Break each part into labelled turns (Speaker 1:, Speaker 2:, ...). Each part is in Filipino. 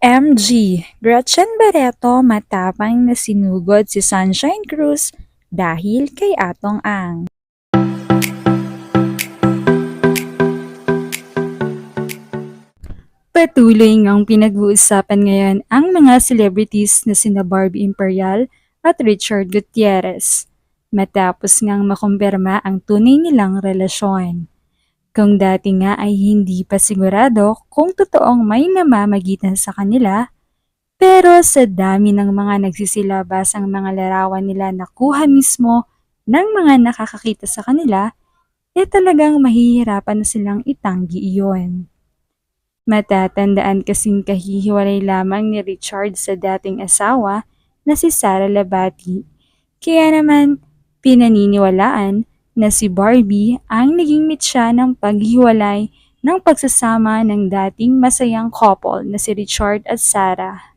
Speaker 1: OMG! Gretchen Barreto matapang na sinugod si Sunshine Cruz dahil kay Atong Ang. Patuloy ngang pinag-uusapan ngayon ang mga celebrities na sina Barbie Imperial at Richard Gutierrez matapos ngang makumpirma ang tunay nilang relasyon. Kung dati nga ay hindi pa sigurado kung totoong may namamagitan sa kanila, pero sa dami ng mga nagsisilabas ang mga larawan nila nakuha mismo ng mga nakakakita sa kanila, talagang mahihirapan na silang itanggi iyon. Matatandaan kasing kahihiwalay lamang ni Richard sa dating asawa na si Sara Labati, kaya naman pinaniniwalaan na si Barbie ang naging mitya ng paghiwalay ng pagsasama ng dating masayang couple na si Richard at Sara.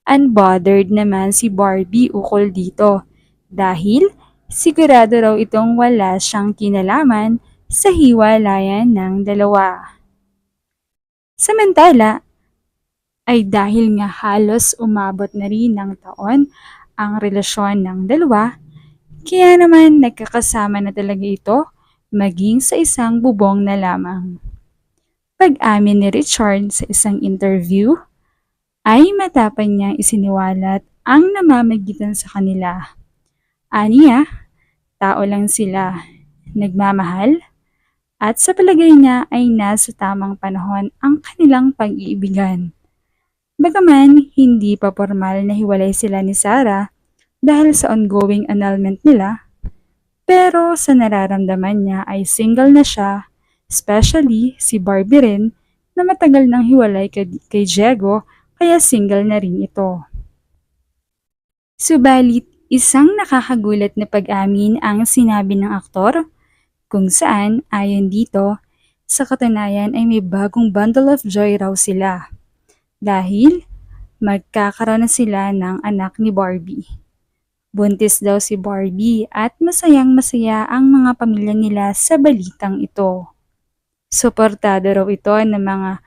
Speaker 1: Unbothered naman si Barbie ukol dito dahil sigurado raw itong wala siyang kinalaman sa hiwalayan ng dalawa. Samantala, ay dahil nga halos umabot na rin ng taon ang relasyon ng dalawa, kaya naman nagkakasama na talaga ito maging sa isang bubong na lamang. Pag-amin ni Richard sa isang interview, ay matapang niyang isiniwalat ang namamagitan sa kanila. Aniya, tao lang sila, nagmamahal, at sa palagay niya ay nasa tamang panahon ang kanilang pag-iibigan. Bagaman hindi pa formal na hiwalay sila ni Sarah dahil sa ongoing annulment nila, pero sa nararamdaman niya ay single na siya, especially si Barbie rin na matagal nang hiwalay kay Diego kaya single na rin ito. Subalit, isang nakakagulat na pag-amin ang sinabi ng aktor kung saan ayon dito, sa katunayan ay may bagong bundle of joy raw sila dahil magkakaroon na sila ng anak ni Barbie. Buntis daw si Barbie at masayang-masaya ang mga pamilya nila sa balitang ito. Suportado raw ito ng mga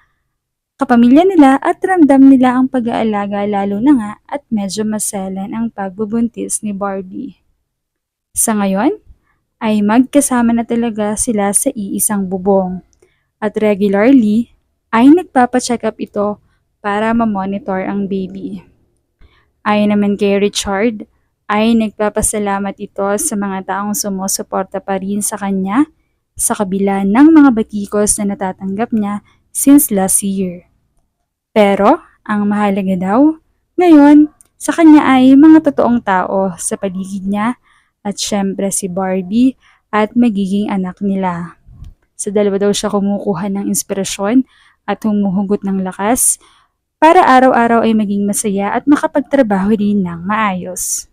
Speaker 1: kapamilya nila at ramdam nila ang pag-aalaga lalo na nga at medyo maselan ang pagbubuntis ni Barbie. Sa ngayon, ay magkasama na talaga sila sa iisang bubong at regularly ay nagpapacheck up ito para ma-monitor ang baby. Ayon naman kay Richard, ay nagpapasalamat ito sa mga taong sumusuporta pa rin sa kanya sa kabila ng mga batikos na natatanggap niya since last year. Pero, ang mahalaga daw, ngayon, sa kanya ay mga totoong tao sa paligid niya at syempre si Barbie at magiging anak nila. Sa dalawa daw siya kumukuha ng inspirasyon at humuhugot ng lakas para araw-araw ay maging masaya at makapagtrabaho din ng maayos.